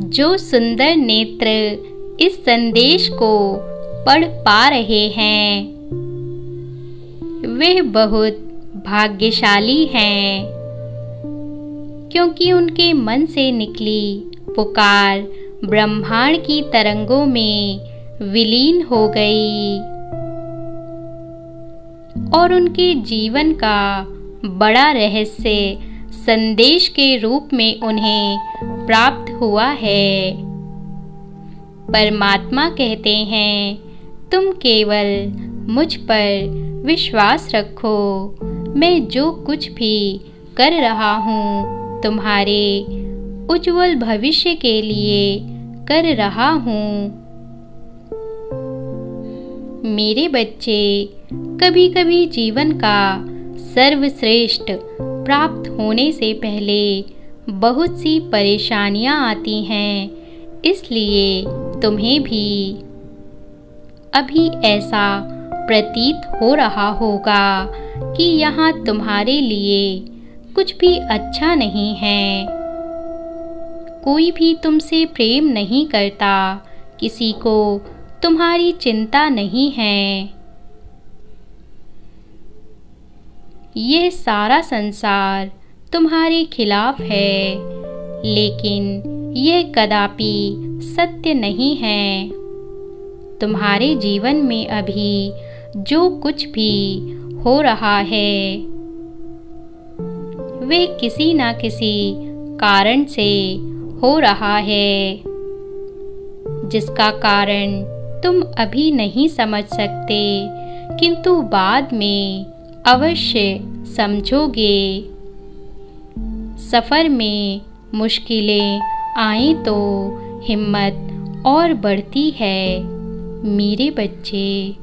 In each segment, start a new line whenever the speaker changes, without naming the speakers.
जो सुंदर नेत्र इस संदेश को पढ़ पा रहे हैं वे बहुत भाग्यशाली हैं, क्योंकि उनके मन से निकली पुकार ब्रह्मांड की तरंगों में विलीन हो गई और उनके जीवन का बड़ा रहस्य संदेश के रूप में उन्हें प्राप्त हुआ है। परमात्मा कहते हैं, तुम केवल मुझ पर विश्वास रखो, मैं जो कुछ भी कर रहा हूँ तुम्हारे उज्जवल भविष्य के लिए कर रहा हूँ। मेरे बच्चे, कभी कभी जीवन का सर्वश्रेष्ठ प्राप्त होने से पहले बहुत सी परेशानियां आती हैं, इसलिए तुम्हें भी अभी ऐसा प्रतीत हो रहा होगा कि यहाँ तुम्हारे लिए कुछ भी अच्छा नहीं है। कोई भी तुमसे प्रेम नहीं करता, किसी को तुम्हारी चिंता नहीं है। यह सारा संसार तुम्हारे खिलाफ है, लेकिन यह कदापि सत्य नहीं है। तुम्हारे जीवन में अभी जो कुछ भी हो रहा है वे किसी न किसी कारण से हो रहा है, जिसका कारण तुम अभी नहीं समझ सकते, किंतु बाद में अवश्य समझोगे। सफ़र में मुश्किलें आएं तो हिम्मत और बढ़ती है। मेरे बच्चे,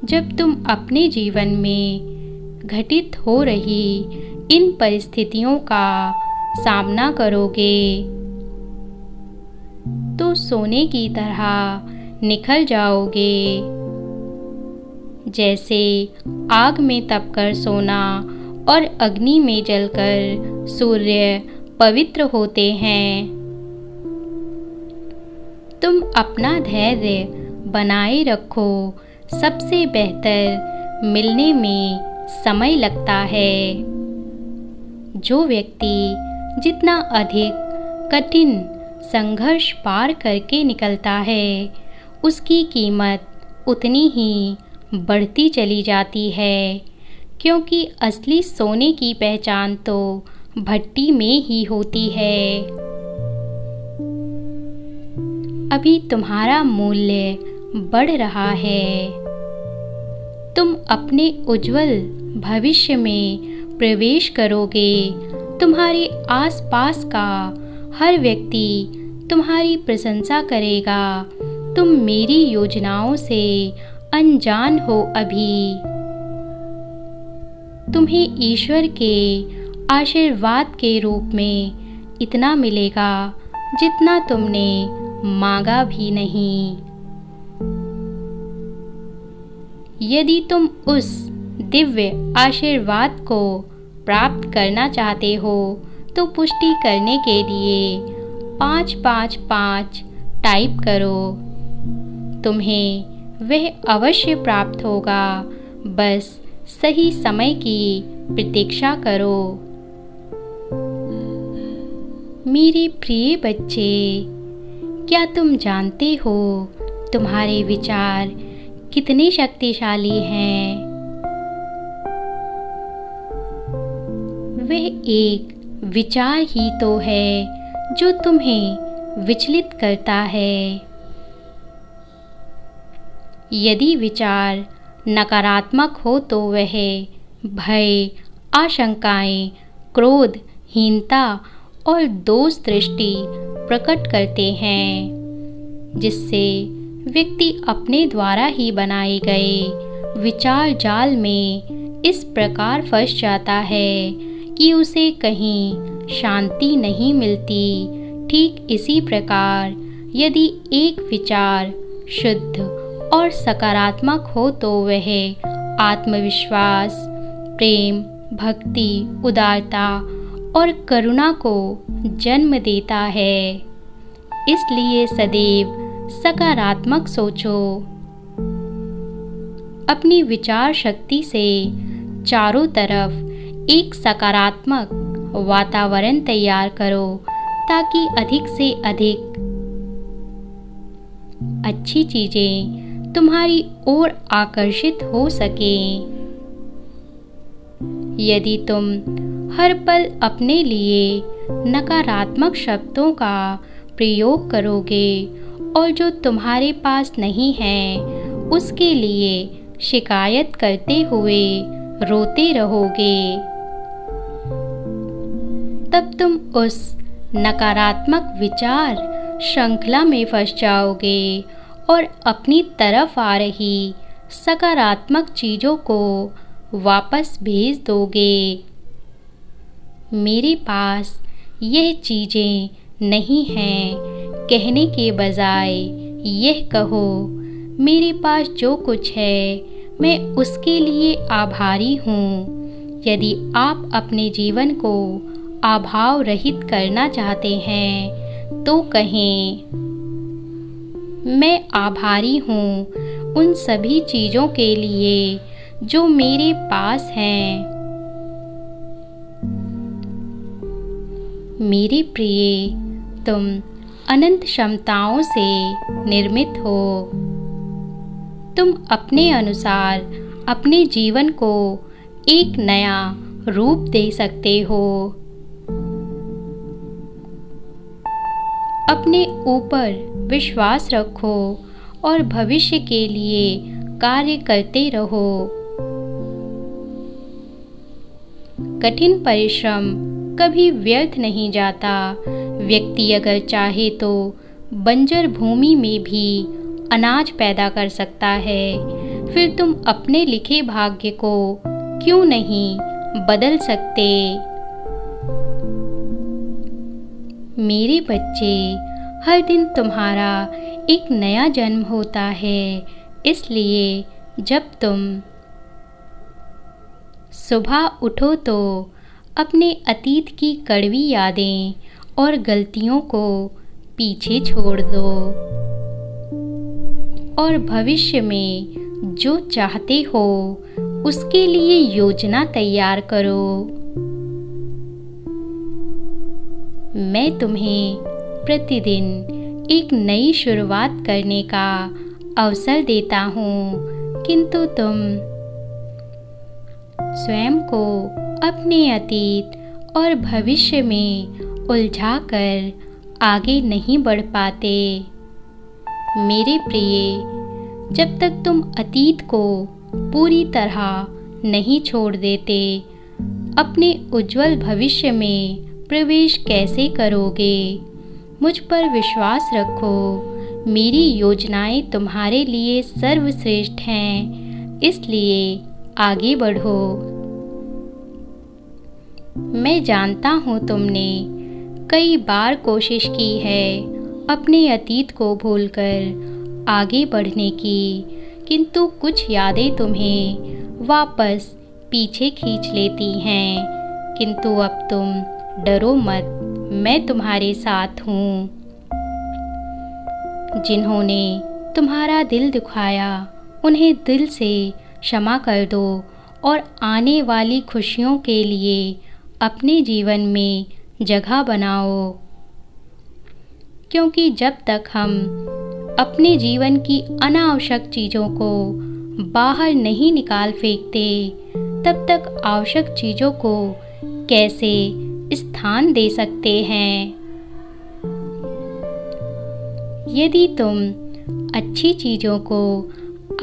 जब तुम अपने जीवन में घटित हो रही इन परिस्थितियों का सामना करोगे तो सोने की तरह निखर जाओगे। जैसे आग में तपकर सोना और अग्नि में जलकर सूर्य पवित्र होते हैं। तुम अपना धैर्य बनाए रखो, सबसे बेहतर मिलने में समय लगता है। जो व्यक्ति जितना अधिक कठिन संघर्ष पार करके निकलता है, उसकी कीमत उतनी ही बढ़ती चली जाती है, क्योंकि असली सोने की पहचान तो भट्टी में ही होती है। अभी तुम्हारा मूल्य बढ़ रहा है। तुम अपने उज्जवल भविष्य में प्रवेश करोगे। तुम्हारे आसपास का हर व्यक्ति तुम्हारी प्रशंसा करेगा। तुम मेरी योजनाओं से अनजान हो अभी। तुम्हें ईश्वर के आशीर्वाद के रूप में इतना मिलेगा जितना तुमने मांगा भी नहीं। यदि तुम उस दिव्य आशीर्वाद को प्राप्त करना चाहते हो तो पुष्टि करने के लिए 555 टाइप करो। तुम्हें वह अवश्य प्राप्त होगा, बस सही समय की प्रतीक्षा करो। मेरे प्रिय बच्चे, क्या तुम जानते हो तुम्हारे विचार कितने शक्तिशाली हैं? वह एक विचार ही तो है जो तुम्हें विचलित करता है। यदि विचार नकारात्मक हो तो वह भय, आशंकाएं, क्रोध, हीनता और दोष दृष्टि प्रकट करते हैं, जिससे व्यक्ति अपने द्वारा ही बनाए गए विचार जाल में इस प्रकार फंस जाता है कि उसे कहीं शांति नहीं मिलती। ठीक इसी प्रकार यदि एक विचार शुद्ध और सकारात्मक हो तो वह आत्मविश्वास, प्रेम, भक्ति, उदारता और करुणा को जन्म देता है। इसलिए सदैव सकारात्मक सोचो। अपनी विचार शक्ति से चारों तरफ एक सकारात्मक वातावरण तैयार करो ताकि अधिक से अधिक अच्छी चीजें तुम्हारी ओर आकर्षित हो सकें। यदि तुम हर पल अपने लिए नकारात्मक शब्दों का प्रयोग करोगे और जो तुम्हारे पास नहीं है उसके लिए शिकायत करते हुए रोते रहोगे, तब तुम उस नकारात्मक विचार श्रृंखला में फंस जाओगे और अपनी तरफ आ रही सकारात्मक चीज़ों को वापस भेज दोगे। मेरे पास यह चीज़ें नहीं हैं कहने के बजाय यह कहो, मेरे पास जो कुछ है मैं उसके लिए आभारी हूँ। यदि आप अपने जीवन को अभाव रहित करना चाहते हैं तो कहें, मैं आभारी हूँ उन सभी चीज़ों के लिए जो मेरे पास हैं। मेरे प्रिय, तुम अनंत क्षमताओं से निर्मित हो। तुम अपने अनुसार अपने जीवन को एक नया रूप दे सकते हो। अपने ऊपर विश्वास रखो और भविष्य के लिए कार्य करते रहो। कठिन परिश्रम कभी व्यर्थ नहीं जाता। व्यक्ति अगर चाहे तो बंजर भूमि में भी अनाज पैदा कर सकता है। फिर तुम अपने लिखे भाग्य को क्यों नहीं बदल सकते? मेरे बच्चे, हर दिन तुम्हारा एक नया जन्म होता है। इसलिए जब तुम सुबह उठो तो अपने अतीत की कड़वी यादें और गलतियों को पीछे छोड़ दो और भविष्य में जो चाहते हो उसके लिए योजना तैयार करो। मैं तुम्हें प्रतिदिन एक नई शुरुआत करने का अवसर देता हूँ, किंतु तुम स्वयं को अपने अतीत और भविष्य में उलझाकर आगे नहीं बढ़ पाते। मेरे प्रिय, जब तक तुम अतीत को पूरी तरह नहीं छोड़ देते, अपने उज्जवल भविष्य में प्रवेश कैसे करोगे? मुझ पर विश्वास रखो, मेरी योजनाएं तुम्हारे लिए सर्वश्रेष्ठ हैं, इसलिए आगे बढ़ो। मैं जानता हूँ तुमने कई बार कोशिश की है अपने अतीत को भूलकर आगे बढ़ने की, किंतु कुछ यादें तुम्हें वापस पीछे खींच लेती हैं। किंतु अब तुम डरो मत, मैं तुम्हारे साथ हूँ। जिन्होंने तुम्हारा दिल दुखाया उन्हें दिल से क्षमा कर दो और आने वाली खुशियों के लिए अपने जीवन में जगह बनाओ, क्योंकि जब तक हम अपने जीवन की अनावश्यक चीज़ों को बाहर नहीं निकाल फेंकते, तब तक आवश्यक चीज़ों को कैसे स्थान दे सकते हैं। यदि तुम अच्छी चीज़ों को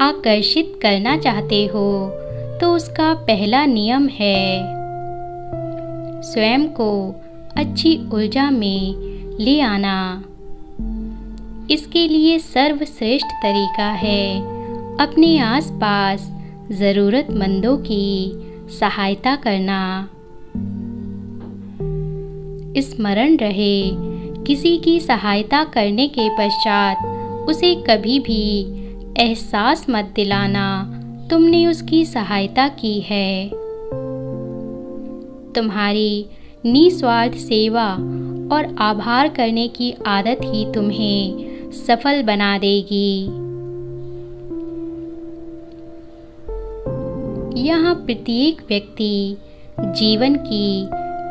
आकर्षित करना चाहते हो तो उसका पहला नियम है स्वयं को अच्छी ऊर्जा में ले आना। इसके लिए सर्वश्रेष्ठ तरीका है अपने आसपास ज़रूरतमंदों की सहायता करना। स्मरण रहे, किसी की सहायता करने के पश्चात उसे कभी भी एहसास मत दिलाना तुमने उसकी सहायता की है। तुम्हारी निस्वार्थ सेवा और आभार करने की आदत ही तुम्हें सफल बना देगी। यहाँ प्रत्येक व्यक्ति जीवन की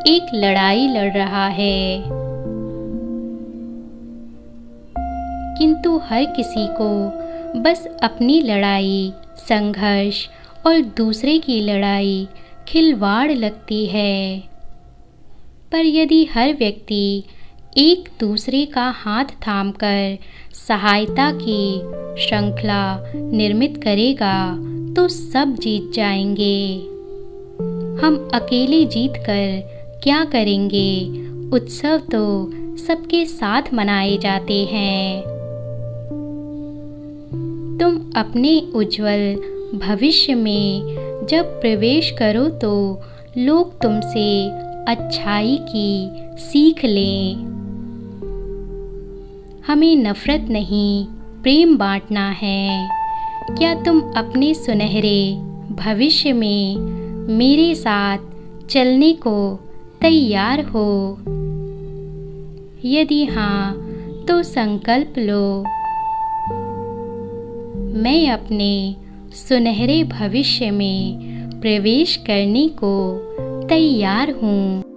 एक लड़ाई लड़ रहा है, किंतु हर किसी को बस अपनी लड़ाई संघर्ष और दूसरे की लड़ाई खिलवाड़ लगती है। पर यदि हर व्यक्ति एक दूसरे का हाथ थामकर सहायता की श्रृंखला निर्मित करेगा तो सब जीत जाएंगे। हम अकेले जीतकर क्या करेंगे? उत्सव तो सबके साथ मनाए जाते हैं। तुम अपने उज्जवल भविष्य में जब प्रवेश करो तो लोग तुमसे अच्छाई की सीख लें। हमें नफरत नहीं, प्रेम बांटना है। क्या तुम अपने सुनहरे भविष्य में मेरे साथ चलने को तैयार हो? यदि हाँ, तो संकल्प लो, मैं अपने सुनहरे भविष्य में प्रवेश करने को तैयार हूँ।